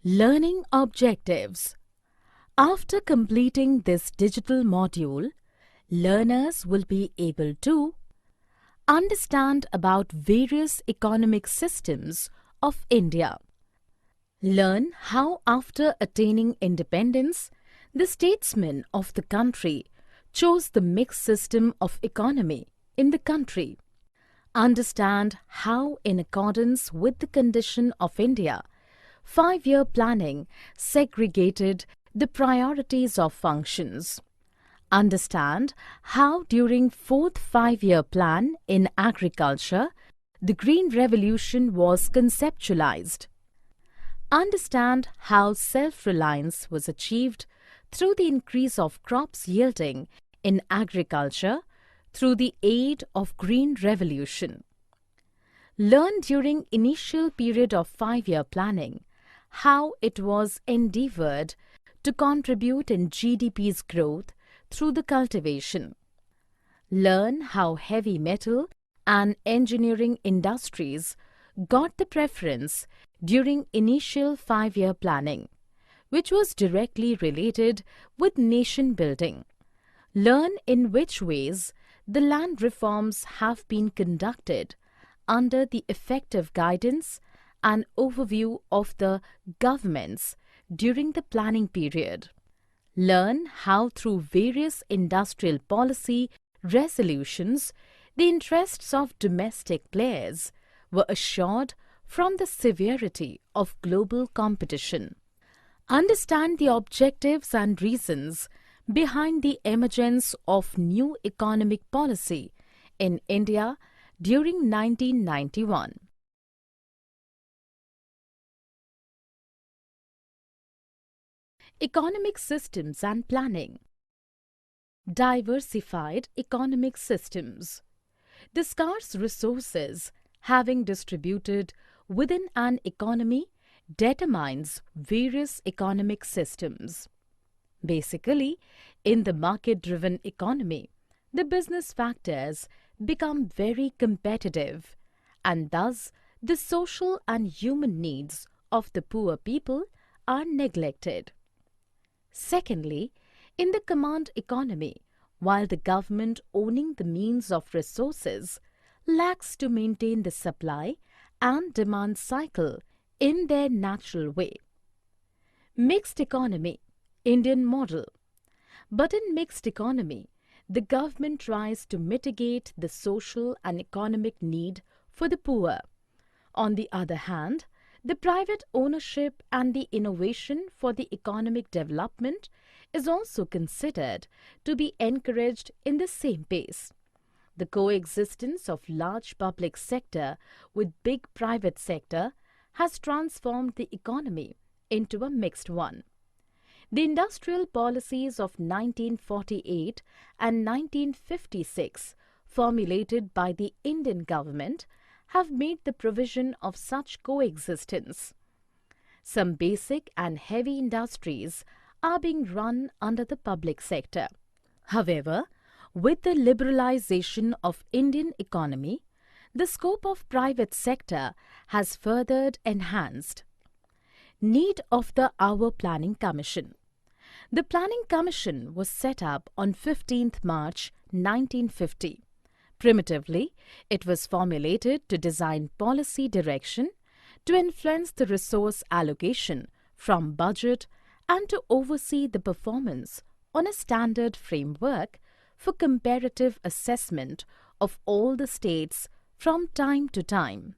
Learning objectives. After completing this digital module, learners will be able to understand about various economic systems of India. Learn how after attaining independence, the statesmen of the country chose the mixed system of economy in the country. Understand how, in accordance with the condition of India, 5-year planning segregated the priorities of functions. Understand how during 4th 5-year plan in agriculture, the Green Revolution was conceptualized. Understand how self-reliance was achieved through the increase of crops yielding in agriculture through the aid of Green Revolution. Learn during initial period of 5-year planning how it was endeavored to contribute in GDP's growth through the cultivation. Learn how heavy metal and engineering industries got the preference during initial 5-year planning, which was directly related with nation building. Learn in which ways the land reforms have been conducted under the effective guidance and overview of the governments during the planning period. Learn how through various industrial policy resolutions the interests of domestic players were assured from the severity of global competition. Understand the objectives and reasons behind the emergence of new economic policy in India during 1991. Economic systems and planning. Diversified economic systems. The scarce resources having distributed within an economy determines various economic systems. Basically, in the market-driven economy, the business factors become very competitive, and thus the social and human needs of the poor people are neglected. Secondly, in the command economy, while the government owning the means of resources lacks to maintain the supply and demand cycle in their natural way. Mixed economy, Indian model. But in mixed economy, the government tries to mitigate the social and economic need for the poor. On the other hand, the private ownership and the innovation for the economic development is also considered to be encouraged in the same pace. The coexistence of large public sector with big private sector has transformed the economy into a mixed one. The industrial policies of 1948 and 1956 formulated by the Indian government have made the provision of such coexistence. Some basic and heavy industries are being run under the public sector. However, with the liberalization of Indian economy, the scope of private sector has further enhanced. Need of the Hour Planning Commission. The Planning Commission was set up on 15th March 1950. Primitively, it was formulated to design policy direction, to influence the resource allocation from budget, and to oversee the performance on a standard framework for comparative assessment of all the states from time to time.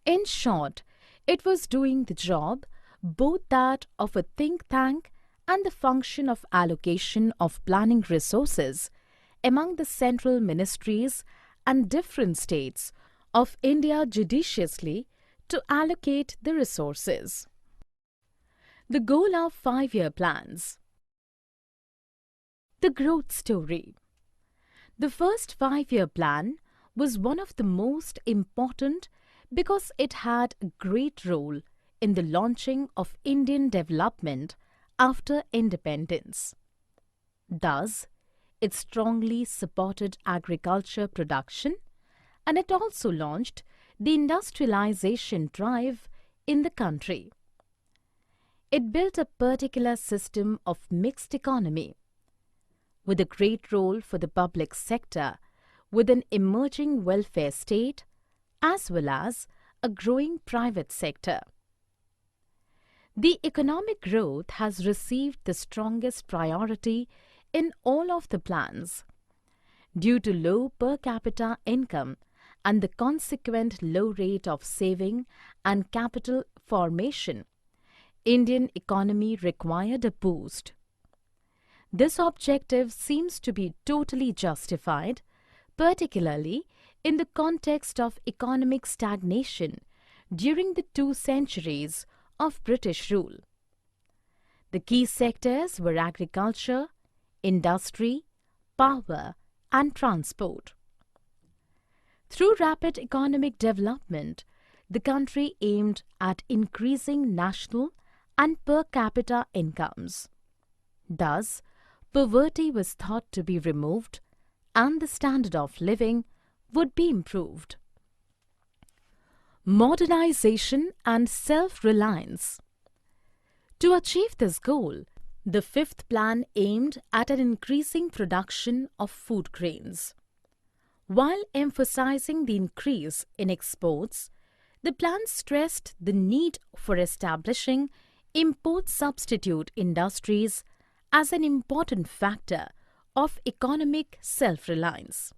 In short, it was doing the job, both that of a think tank and the function of allocation of planning resources among the central ministries and different states of India judiciously to allocate the resources. The goal of 5-year plans. The growth story. The first 5-year plan was one of the most important because it had a great role in the launching of Indian development after independence. Thus, it strongly supported agriculture production, and it also launched the industrialization drive in the country. it built a particular system of mixed economy, with a great role for the public sector, with an emerging welfare state, as well as a growing private sector. The economic growth has received the strongest priority in all of the plans due to low per capita income and the consequent low rate of saving and capital formation. Indian economy required a boost. This objective seems to be totally justified, particularly in the context of economic stagnation during the 2 centuries of British rule. The key sectors were agriculture, industry, power, and transport. Through rapid economic development, the country aimed at increasing national and per capita incomes. Thus, poverty was thought to be removed and the standard of living would be improved. Modernization and self-reliance. To achieve this goal, the 5th plan aimed at an increasing production of food grains. While emphasizing the increase in exports, the plan stressed the need for establishing import substitute industries as an important factor of economic self-reliance.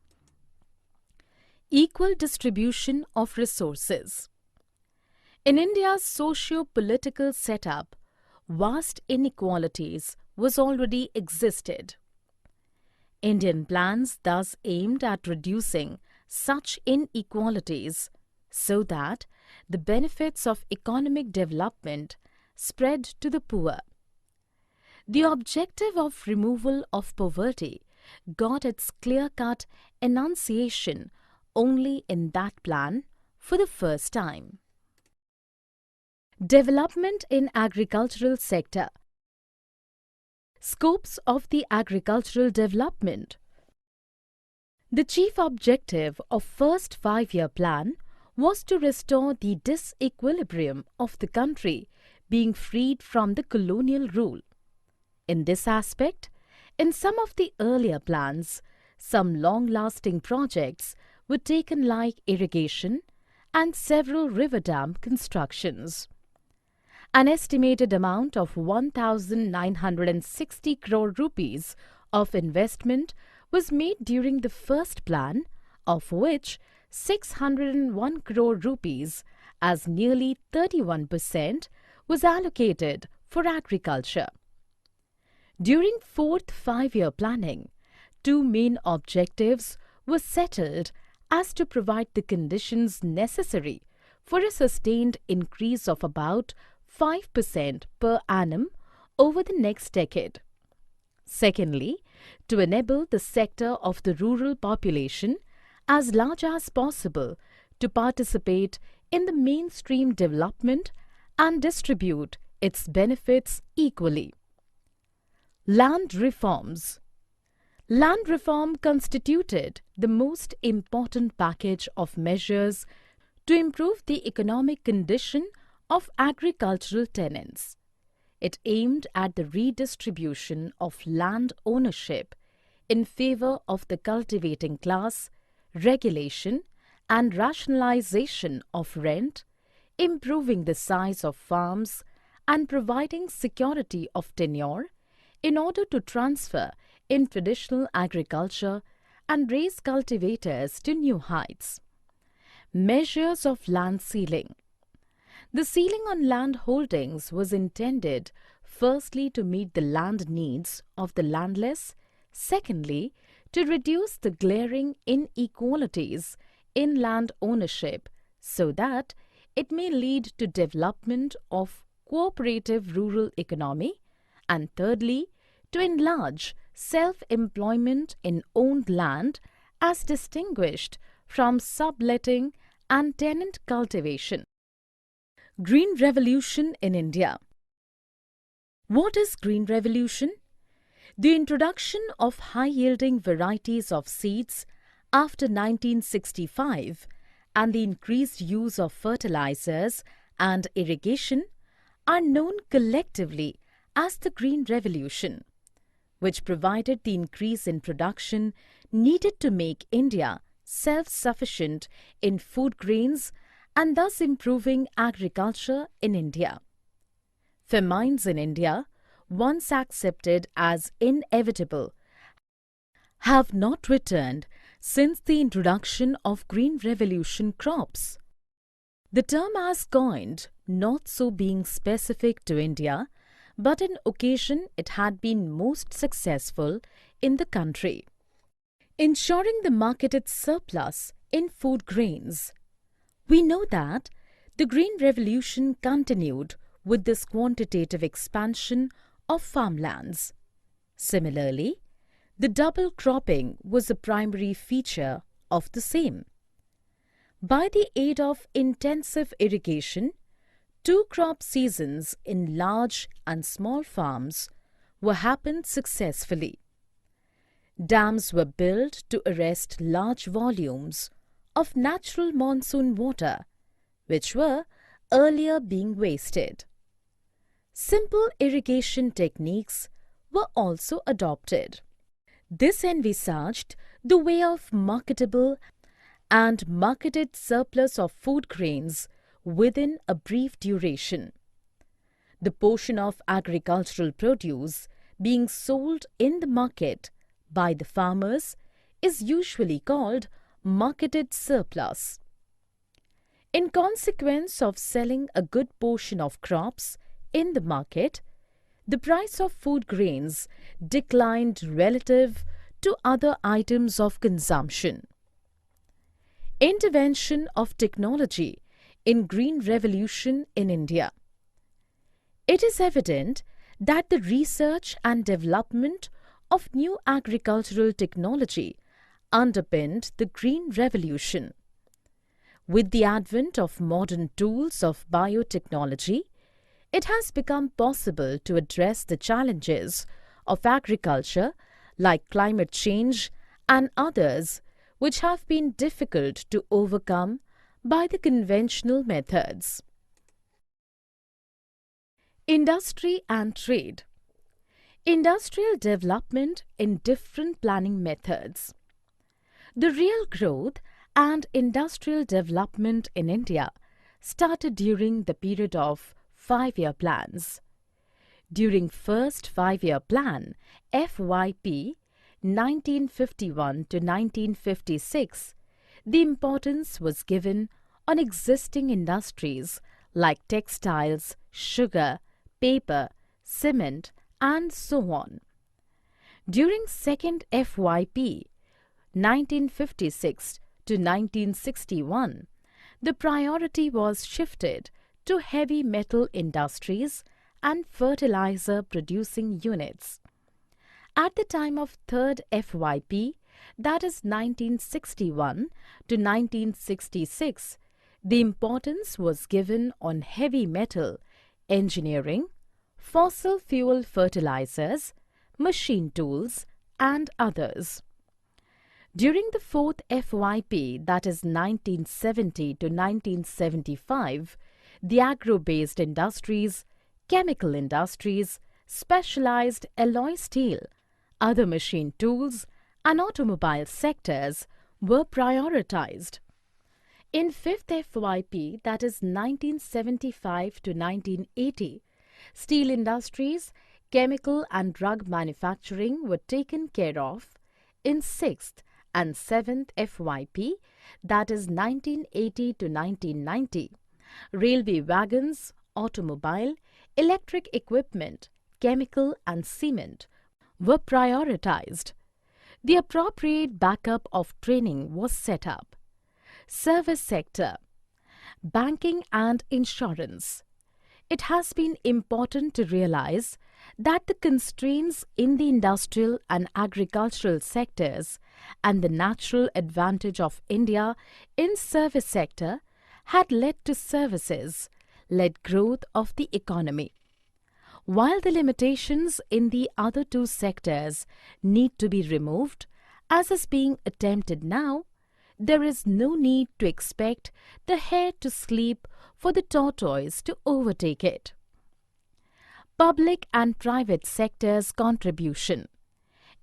Equal distribution of resources. In India's socio-political setup, vast inequalities was already existed. Indian plans thus aimed at reducing such inequalities so that the benefits of economic development spread to the poor. The objective of removal of poverty got its clear-cut enunciation only in that plan for the first time. Development in agricultural sector. Scopes of the agricultural development. The chief objective of first 5-year plan was to restore the disequilibrium of the country being freed from the colonial rule. In this aspect, in some of the earlier plans, some long-lasting projects were taken like irrigation and several river dam constructions. An estimated amount of 1,960 crore rupees of investment was made during the first plan, of which 601 crore rupees, as nearly 31%, was allocated for agriculture. During 4th 5-year planning, 2 main objectives were settled as to provide the conditions necessary for a sustained increase of about 5% per annum over the next decade. Secondly, to enable the sector of the rural population as large as possible to participate in the mainstream development and distribute its benefits equally. Land reforms. Land reform constituted the most important package of measures to improve the economic condition of agricultural tenants. It aimed at the redistribution of land ownership in favor of the cultivating class, regulation and rationalization of rent, improving the size of farms and providing security of tenure in order to transfer in traditional agriculture and raise cultivators to new heights. Measures of land ceiling. The ceiling on land holdings was intended firstly to meet the land needs of the landless, secondly to reduce the glaring inequalities in land ownership so that it may lead to development of cooperative rural economy, and thirdly to enlarge self-employment in owned land as distinguished from subletting and tenant cultivation. Green Revolution in India. What is Green Revolution? The introduction of high-yielding varieties of seeds after 1965 and the increased use of fertilizers and irrigation are known collectively as the Green Revolution, which provided the increase in production needed to make India self-sufficient in food grains and thus improving agriculture in India. Famines in India, once accepted as inevitable, have not returned since the introduction of Green Revolution crops. The term as coined not so being specific to India, but in occasion it had been most successful in the country. Ensuring the marketed surplus in food grains. We know that the Green Revolution continued with this quantitative expansion of farmlands. Similarly, the double cropping was a primary feature of the same. By the aid of intensive irrigation, 2-crop seasons in large and small farms were happened successfully. Dams were built to arrest large volumes of natural monsoon water, which were earlier being wasted. Simple irrigation techniques were also adopted. This envisaged the way of marketable and marketed surplus of food grains within a brief duration. The portion of agricultural produce being sold in the market by the farmers is usually called marketed surplus. In consequence of selling a good portion of crops in the market, the price of food grains declined relative to other items of consumption. Intervention of technology in Green Revolution in India. It is evident that the research and development of new agricultural technology underpinned the Green Revolution. With the advent of modern tools of biotechnology, it has become possible to address the challenges of agriculture like climate change and others which have been difficult to overcome by the conventional methods. Industry and trade. Industrial development in different planning methods. The real growth and industrial development in India started during the period of 5-year plans. During first 5-year plan, FYP 1951 to 1956, the importance was given on existing industries like textiles, sugar, paper, cement, and so on. During second FYP 1956 to 1961, the priority was shifted to heavy metal industries and fertilizer producing units. At the time of third FYP, that is 1961 to 1966, the importance was given on heavy metal, engineering, fossil fuel fertilizers, machine tools, and others. During the fourth FYP, that is 1970 to 1975, the agro-based industries, chemical industries, specialized alloy steel, other machine tools, and automobile sectors were prioritized. In fifth FYP, that is 1975 to 1980, steel industries, chemical and drug manufacturing were taken care of. In sixth and seventh FYP, that is 1980 to 1990, railway wagons, automobile, electric equipment, chemical and cement were prioritized. The appropriate backup of training was set up. Service sector, banking and insurance. It has been important to realize that the constraints in the industrial and agricultural sectors and the natural advantage of India in service sector had led to services-led growth of the economy. While the limitations in the other two sectors need to be removed, as is being attempted now, there is no need to expect the hare to sleep for the tortoise to overtake it. Public and private sectors' contribution.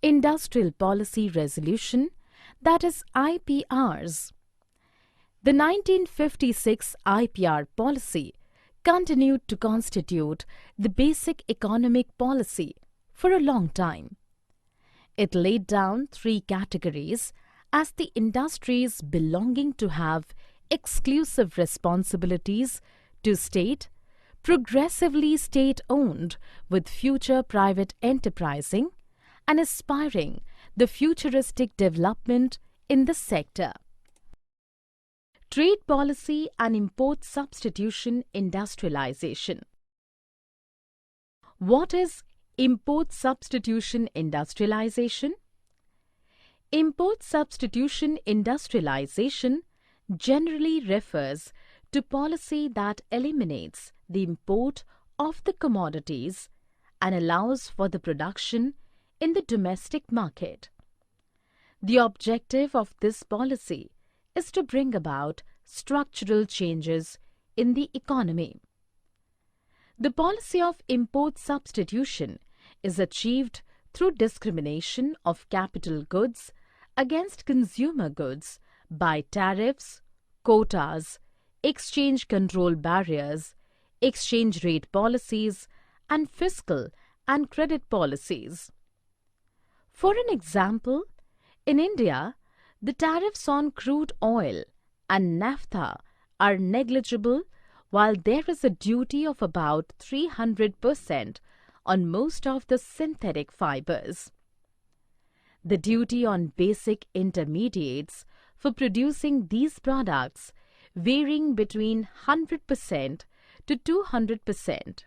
Industrial Policy Resolution, that is IPRs. The 1956 IPR policy continued to constitute the basic economic policy for a long time. It laid down three categories as the industries belonging to have exclusive responsibilities to state, progressively state-owned with future private enterprising, and aspiring the futuristic development in the sector. Trade policy and import substitution industrialization. What is import substitution industrialization? Import substitution industrialization generally refers to policy that eliminates the import of the commodities and allows for the production in the domestic market. The objective of this policy is to bring about structural changes in the economy. The policy of import substitution is achieved through discrimination of capital goods against consumer goods by tariffs, quotas, exchange control barriers, exchange rate policies, and fiscal and credit policies. For an example, in India, the tariffs on crude oil and naphtha are negligible, while there is a duty of about 300% on most of the synthetic fibers. The duty on basic intermediates for producing these products varying between 100% to 200%.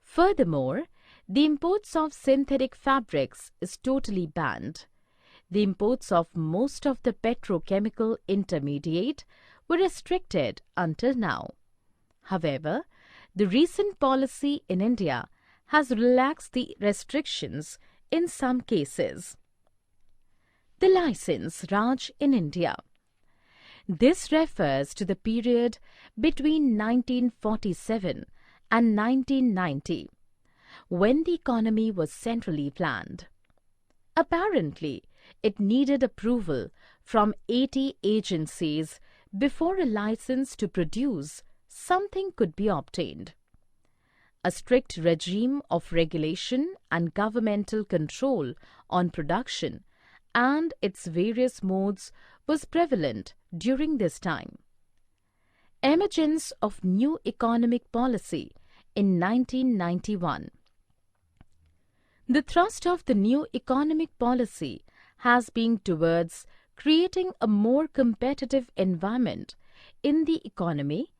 Furthermore, the imports of synthetic fabrics is totally banned. The imports of most of the petrochemical intermediate were restricted until now. However, the recent policy in India has relaxed the restrictions in some cases. The License Raj in India. This refers to the period between 1947 and 1990, when the economy was centrally planned. Apparently, it needed approval from 80 agencies before a license to produce something could be obtained. A strict regime of regulation and governmental control on production and its various modes was prevalent during this time. Emergence of new economic policy in 1991. The thrust of the new economic policy has been towards creating a more competitive environment in the economy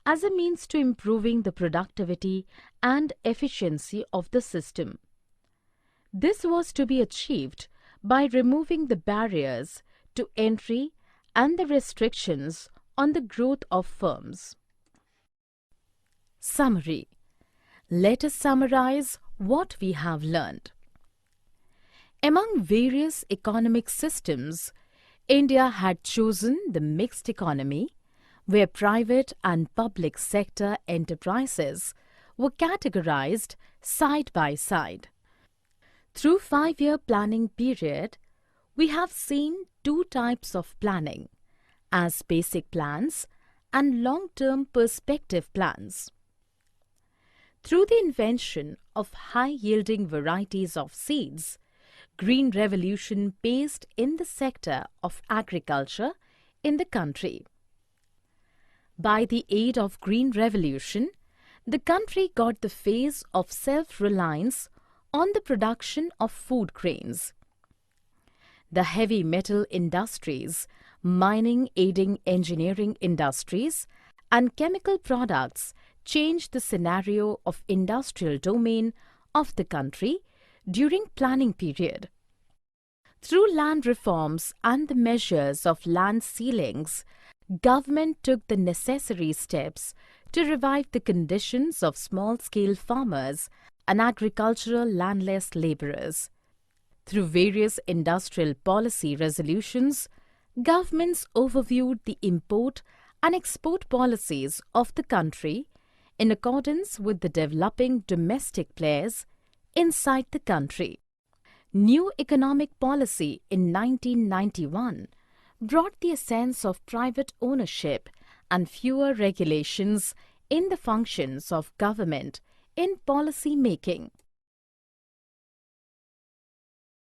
as a means to improving the productivity and efficiency of the system. This was to be achieved by removing the barriers to entry and the restrictions on the growth of firms. Summary. Let us summarize what we have learned. Among various economic systems, India had chosen the mixed economy, where private and public sector enterprises were categorized side by side. Through 5-year planning period, we have seen two types of planning, as basic plans and long-term perspective plans. Through the invention of high-yielding varieties of seeds, green revolution paced in the sector of agriculture in the country. By the aid of green revolution, the country got the phase of self-reliance on the production of food grains. The heavy metal industries, mining aiding engineering industries, and chemical products changed the scenario of industrial domain of the country during planning period. Through land reforms and the measures of land ceilings, government took the necessary steps to revive the conditions of small-scale farmers and agricultural landless laborers. Through various industrial policy resolutions, governments overviewed the import and export policies of the country, in accordance with the developing domestic players inside the country. New economic policy in 1991 brought the essence of private ownership and fewer regulations in the functions of government in policy making.